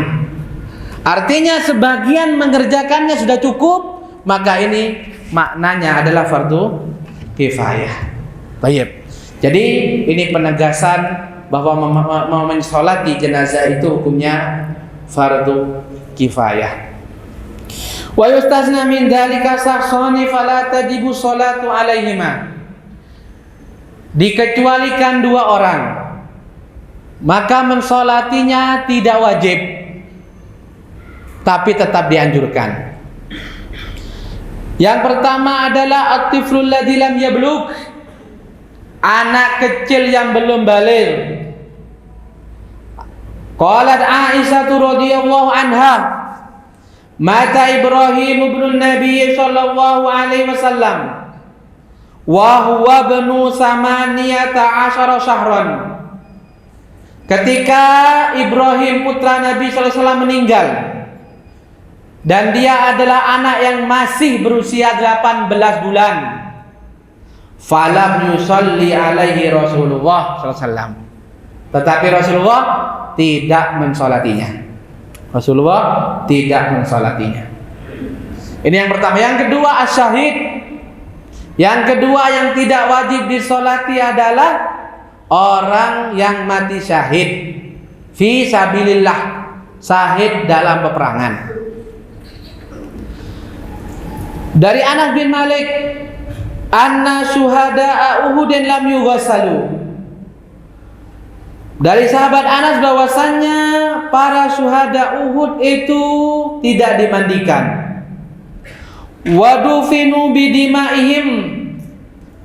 Artinya sebagian mengerjakannya sudah cukup, maka ini maknanya adalah fardu kifayah. Baik. Jadi ini penegasan bahwa mensolati jenazah itu hukumnya fardu kifayah. Wa yustazna min dzalika shakhsani fala tajibu sholatu alaihima. Dikecualikan dua orang, maka mensolatinya tidak wajib, tapi tetap dianjurkan. Yang pertama adalah at-tiflul ladzi lam yablugh, anak kecil yang belum baligh. Qalat Aisyah radhiyallahu anha, mata Ibrahim ibn Nabi sallallahu alaihi wasallam wa huwa ibnu 18 syahran. Ketika Ibrahim putra Nabi sallallahu alaihi wasallam meninggal dan dia adalah anak yang masih berusia 18 bulan, falam yusalli alaihi Rasulullah sallallahu alaihi wasallam. Tetapi Rasulullah tidak mensolatinya. Rasulullah tidak mensolatinya. Ini yang pertama. Yang kedua asyahid. Yang kedua yang tidak wajib disolati adalah orang yang mati syahid fi sabilillah, syahid dalam peperangan. Dari Anas bin Malik, anna syuhada'a Uhudin lam yughassalu. Dari sahabat Anas bahwasannya para syuhada Uhud itu tidak dimandikan. Wadufinu bidimaihim,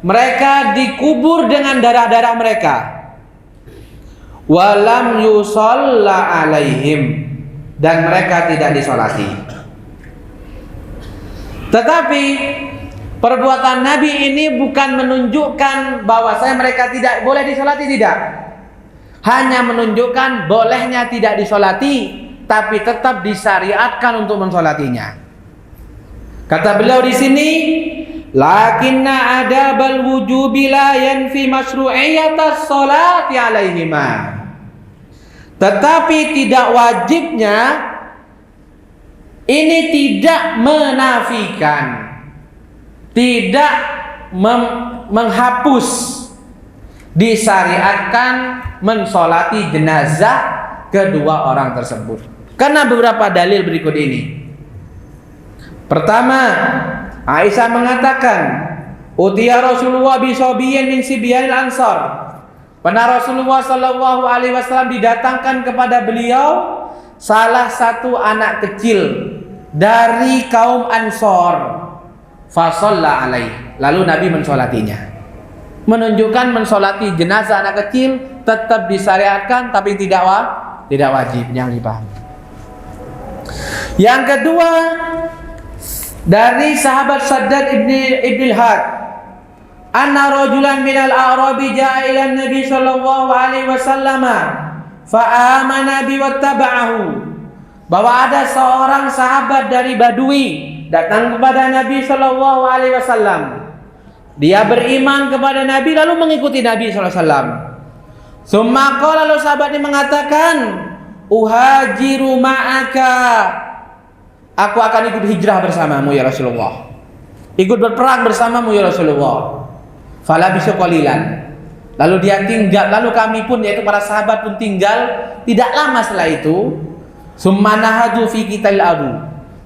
mereka dikubur dengan darah-darah mereka. Walam yusalla alaihim, dan mereka tidak disolati. Tetapi perbuatan Nabi ini bukan menunjukkan bahwasanya mereka tidak boleh disolati, tidak. Hanya menunjukkan bolehnya tidak disolati, tapi tetap disyariatkan untuk mensolatinya. Kata beliau di sini, lakinna adabal wujubi la yanfi masyru'iyatas sholati alaihima. Tetapi tidak wajibnya ini tidak menafikan, tidak menghapus disyariatkan mensolati jenazah kedua orang tersebut. Karena beberapa dalil berikut ini. Pertama, Aisyah mengatakan, utiya Rasulullah bisobiyin min sibyanil ansar. Pernah Rasulullah sallallahu alaihi wasallam didatangkan kepada beliau salah satu anak kecil dari kaum Ansor. Fa shalla alaihi. Lalu Nabi mensolatinya. Menunjukkan mensolati jenazah anak kecil tetap disyariatkan, tapi tidak wajib, yang dipahami. Yang kedua, dari sahabat Saddad ibn al-Had, anna rajulan minal a'rabi ja'a ila Nabi sallallahu alaihi wasallam fa amana bi wattaba'ahu, bahwa ada seorang sahabat dari Badui datang kepada Nabi sallallahu alaihi wasallam. Dia beriman kepada Nabi lalu mengikuti Nabi sallallahu alaihi wasallam. Summa qala, lalu sahabat ini mengatakan, uhajiru ma'aka, aku akan ikut hijrah bersamamu ya Rasulullah, ikut berperang bersamamu ya Rasulullah. Fala bisu qalilan, lalu dia tinggal, lalu kami pun, yaitu para sahabat pun tinggal. Tidak lama setelah itu, summa nahadu fi qital adu,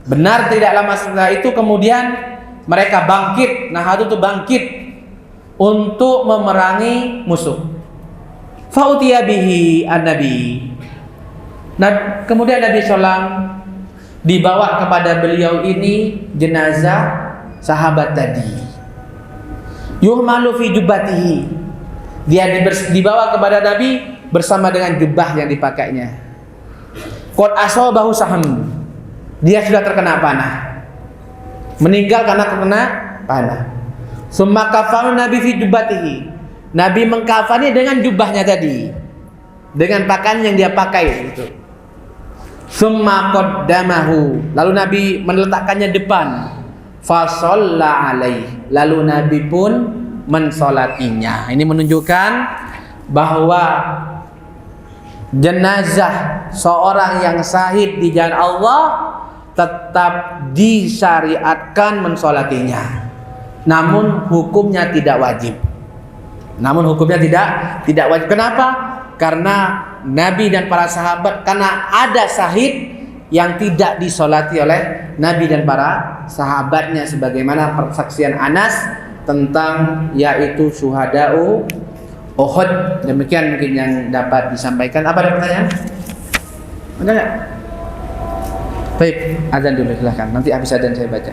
benar tidak lama setelah itu kemudian mereka bangkit. Nahadu itu bangkit untuk memerangi musuh. Fa'utiya bihi an-nabi. Nah, kemudian Nabi SAW dibawa kepada beliau ini jenazah sahabat tadi. Yuhmalu fi jubbatihi. Dia dibawa kepada Nabi bersama dengan jubah yang dipakainya. Qad asabahu saham. Dia sudah terkena panah. Meninggal karena terkena panah. Summa kafanu Nabi fi jubbatihi. Nabi mengkafani dengan jubahnya tadi. Dengan pakaian yang dia pakai gitu. Summa qaddamahu. Lalu Nabi meletakkannya depan. Fa shalla alaihi. Lalu Nabi pun mensolatinya. Ini menunjukkan bahwa jenazah seorang yang syahid di jalan Allah tetap disyariatkan mensolatinya. Namun hukumnya tidak wajib. Tidak wajib. Kenapa? Karena Nabi dan para sahabat, karena ada syahid yang tidak disolati oleh Nabi dan para sahabatnya, sebagaimana persaksian Anas tentang yaitu syuhada'u Uhud. Demikian mungkin yang dapat disampaikan. Apa ada pertanyaan? Ada nggak? Baik, azan dulu silahkan. Nanti habis azan saya baca.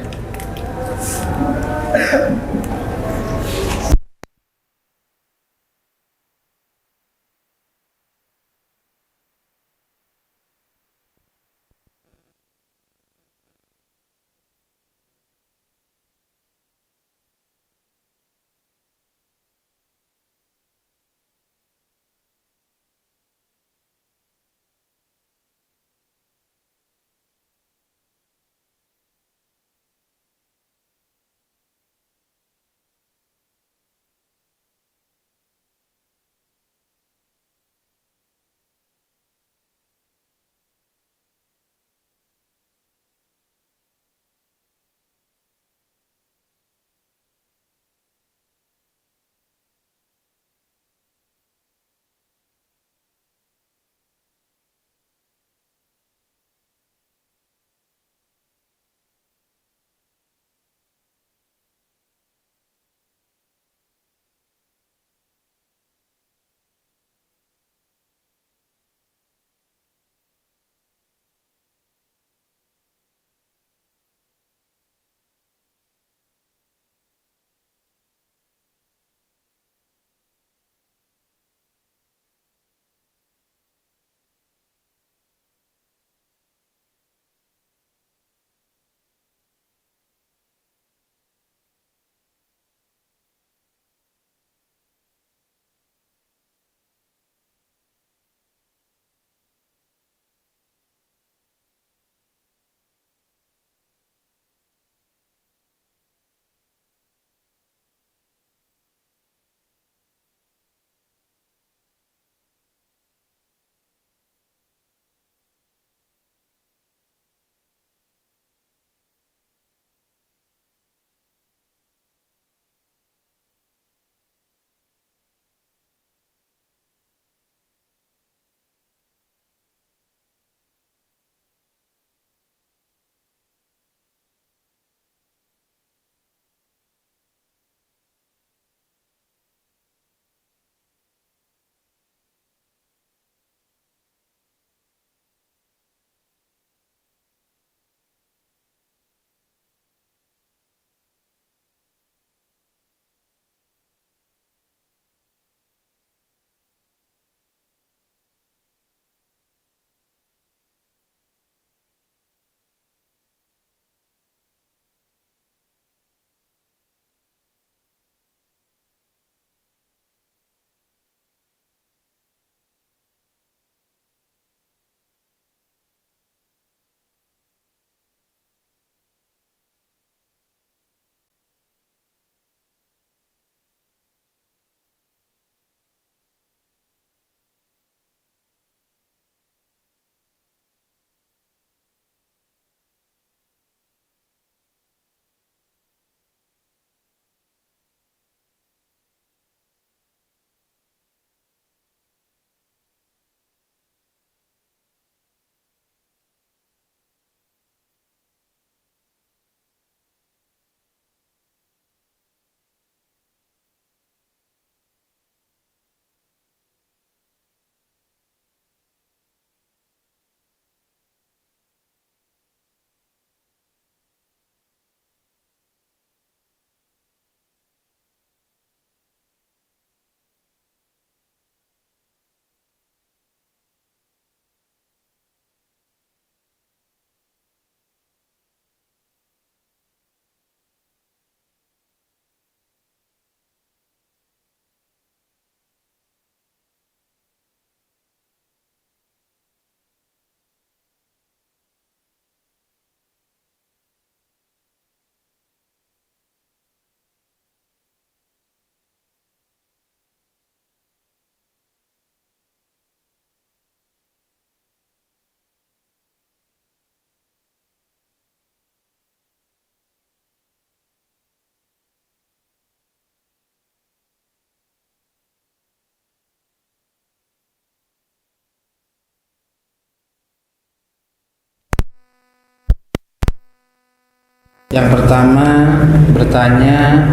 Yang pertama bertanya,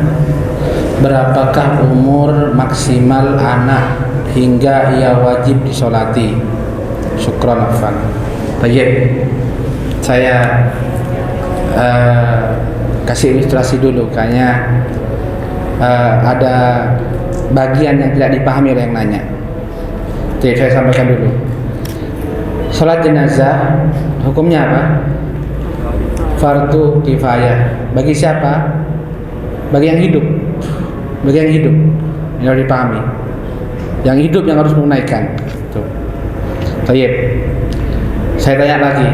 berapakah umur maksimal anak hingga ia wajib disolati? Syukran Afan. Baik, saya kasih ilustrasi dulu. Kayaknya ada bagian yang tidak dipahami oleh yang nanya. Jadi saya sampaikan dulu. Salat jenazah hukumnya apa? Fardu kifayah. Bagi siapa? Bagi yang hidup. Bagi yang hidup. Yang harus dipahami. Yang hidup yang harus menunaikan. Tuh. Baik. Saya tanya lagi.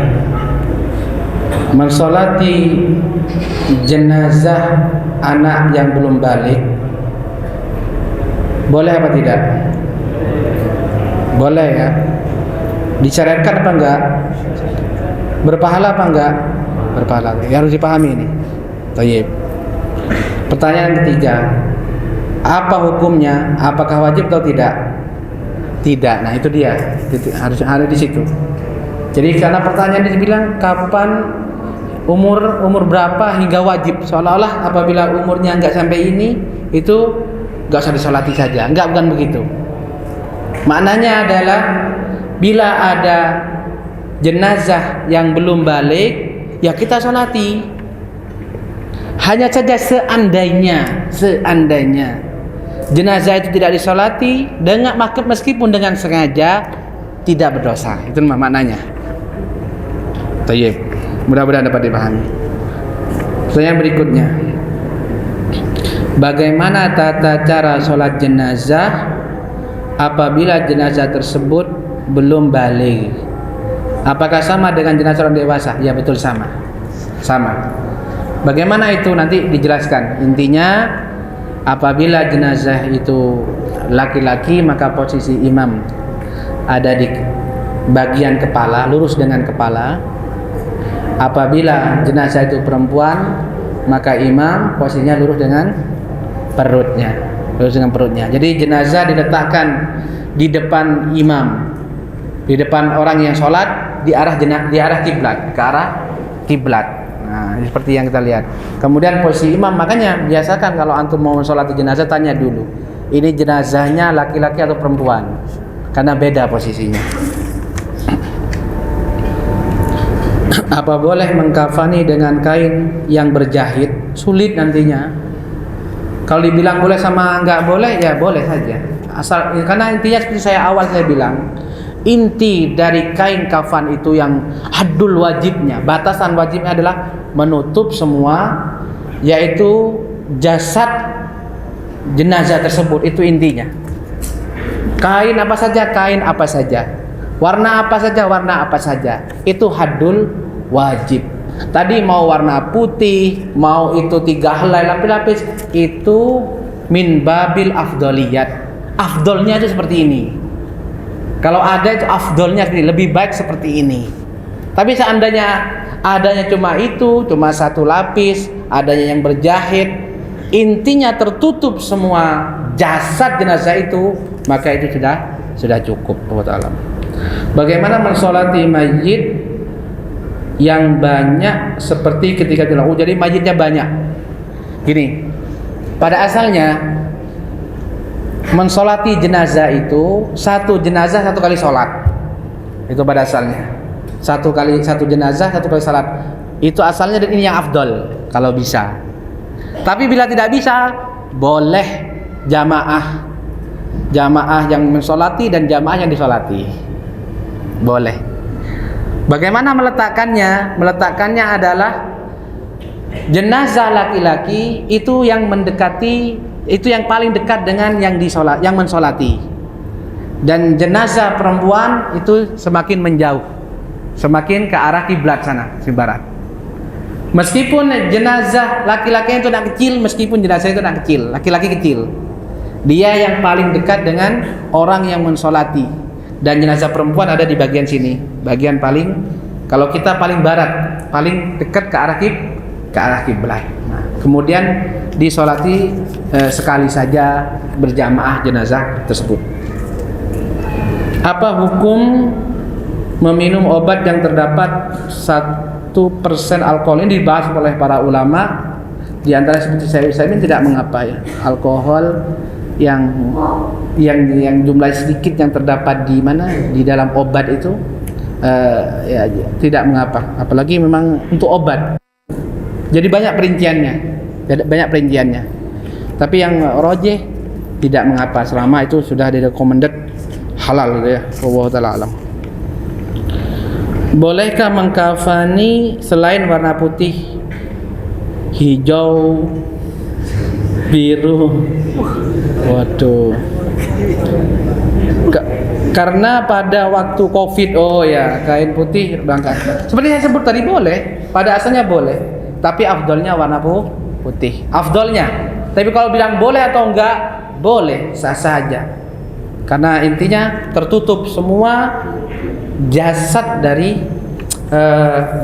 Mensolati jenazah anak yang belum balik boleh apa tidak? Boleh ya. Disyariatkan apa enggak? Berpahala apa enggak? Berpahala. Ya, harus dipahami ini. Baik. Pertanyaan ketiga, apa hukumnya? Apakah wajib atau tidak? Tidak. Nah, itu dia. Harus ada di situ. Jadi karena pertanyaan ini bilang kapan umur berapa hingga wajib, seolah-olah apabila umurnya enggak sampai ini itu enggak usah disolati saja. Enggak, bukan begitu. Maknanya adalah bila ada jenazah yang belum balik, ya kita solati. Hanya saja seandainya jenazah itu tidak disolati dengan meskipun dengan sengaja, tidak berdosa. Itu maknanya. Tayyib. Mudah-mudahan dapat dipahami. Pertanyaan berikutnya, bagaimana tata cara sholat jenazah apabila jenazah tersebut belum balik? Apakah sama dengan jenazah orang dewasa? Ya, betul, sama. Bagaimana itu nanti dijelaskan. Intinya apabila jenazah itu laki-laki, maka posisi imam ada di bagian kepala, lurus dengan kepala. Apabila jenazah itu perempuan, maka imam posisinya lurus dengan perutnya. Jadi jenazah diletakkan di depan imam, di depan orang yang sholat, di arah kiblat, ke arah kiblat. Nah, seperti yang kita lihat. Kemudian posisi imam, makanya biasakan kalau antum mau sholat jenazah, tanya dulu, ini jenazahnya laki-laki atau perempuan, karena beda posisinya. Apa boleh mengkafani dengan kain yang berjahit? Sulit nantinya. Kalau dibilang boleh sama enggak boleh, ya boleh saja. Asal, karena intinya seperti saya bilang, inti dari kain kafan itu yang haddul wajibnya, batasan wajibnya adalah menutup semua, yaitu jasad jenazah tersebut. Itu intinya. Kain apa saja, warna apa saja, itu haddul wajib. Tadi mau warna putih, mau itu 3 helai lapis-lapis, itu min babil afdoliyat. Afdolnya itu seperti ini. Kalau ada itu afdolnya ini, lebih baik seperti ini. Tapi seandainya adanya cuma 1 lapis, adanya yang berjahit, intinya tertutup semua jasad jenazah itu, maka itu sudah cukup. Wallahu a'lam. Bagaimana mensolati mayit yang banyak seperti ketika dilakukan? Jadi mayitnya banyak. Gini, pada asalnya mensolati jenazah itu satu jenazah 1 kali sholat. Itu pada asalnya satu jenazah 1 kali sholat. Itu asalnya, dan ini yang afdol kalau bisa. Tapi bila tidak bisa, boleh jamaah yang mensolati dan jamaah yang disolati, boleh. Bagaimana meletakkannya? Meletakkannya adalah jenazah laki-laki itu yang mendekati, itu yang paling dekat dengan yang mensolati, dan jenazah perempuan itu semakin menjauh, semakin ke arah kiblat sana, di barat. Meskipun jenazah laki-laki itu anak kecil, laki-laki kecil, dia yang paling dekat dengan orang yang mensolati, dan jenazah perempuan ada di bagian sini, bagian paling, kalau kita paling barat, paling dekat ke arah kiblat. Nah, kemudian disolati sekali saja berjamaah jenazah tersebut. Apa hukum meminum obat yang terdapat 1% alkohol ini dibahas oleh para ulama. Di antara seperti saya Utsaimin tidak mengapa ya. Alkohol yang jumlah sedikit yang terdapat di mana di dalam obat itu ya tidak mengapa. Apalagi memang untuk obat. Jadi banyak perinciannya. Tapi yang rajih tidak mengapa selama itu sudah direkomended halal gitu ya. Wallahu taala alam. Bolehkah mengkafani selain warna putih, hijau, biru? Waduh. Karena pada waktu Covid, oh ya, kain putih berangkat. Seperti saya sebut tadi boleh, pada asalnya boleh, tapi afdolnya warna putih. Afdolnya. Tapi kalau bilang boleh atau enggak, boleh, sah saja. Karena intinya tertutup semua jasad dari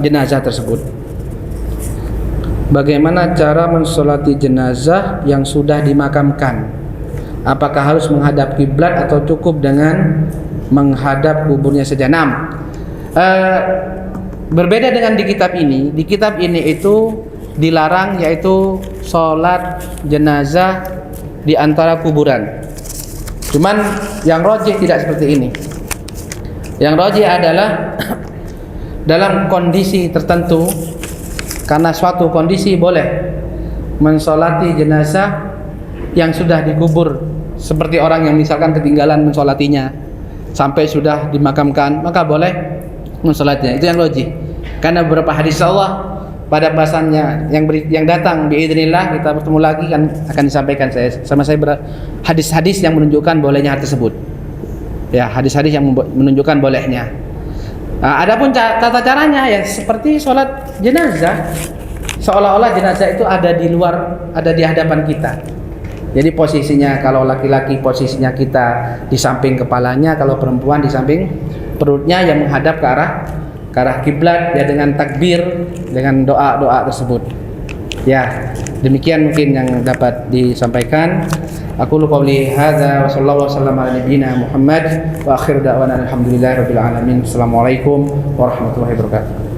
jenazah tersebut. Bagaimana cara mensolati jenazah yang sudah dimakamkan? Apakah harus menghadap kiblat atau cukup dengan menghadap kuburnya saja? Berbeda dengan di kitab ini. Di kitab ini itu dilarang yaitu sholat jenazah di antara kuburan. Cuman yang rajih tidak seperti ini. Yang rajih adalah dalam kondisi tertentu, karena suatu kondisi boleh mensolati jenazah yang sudah dikubur, seperti orang yang misalkan ketinggalan mensolatinya sampai sudah dimakamkan, maka boleh mensolatnya. Itu yang rajih. Karena beberapa hadis Allah pada bahasannya yang datang biidznillah kita bertemu lagi kan akan disampaikan saya hadis-hadis yang menunjukkan bolehnya hal tersebut. Ya, hadis-hadis yang menunjukkan bolehnya. Adapun tata caranya ya seperti sholat jenazah, seolah-olah jenazah itu ada di luar, ada di hadapan kita. Jadi posisinya kalau laki-laki posisinya kita di samping kepalanya, kalau perempuan di samping perutnya yang menghadap ke arah kiblat ya, dengan takbir, dengan doa-doa tersebut. Ya, demikian mungkin yang dapat disampaikan. Aku qouli hadza wa sallallahu wasallam ala nabiyyina Muhammad wa akhir da'wana alhamdulillahirabbil alamin. Assalamualaikum warahmatullahi wabarakatuh.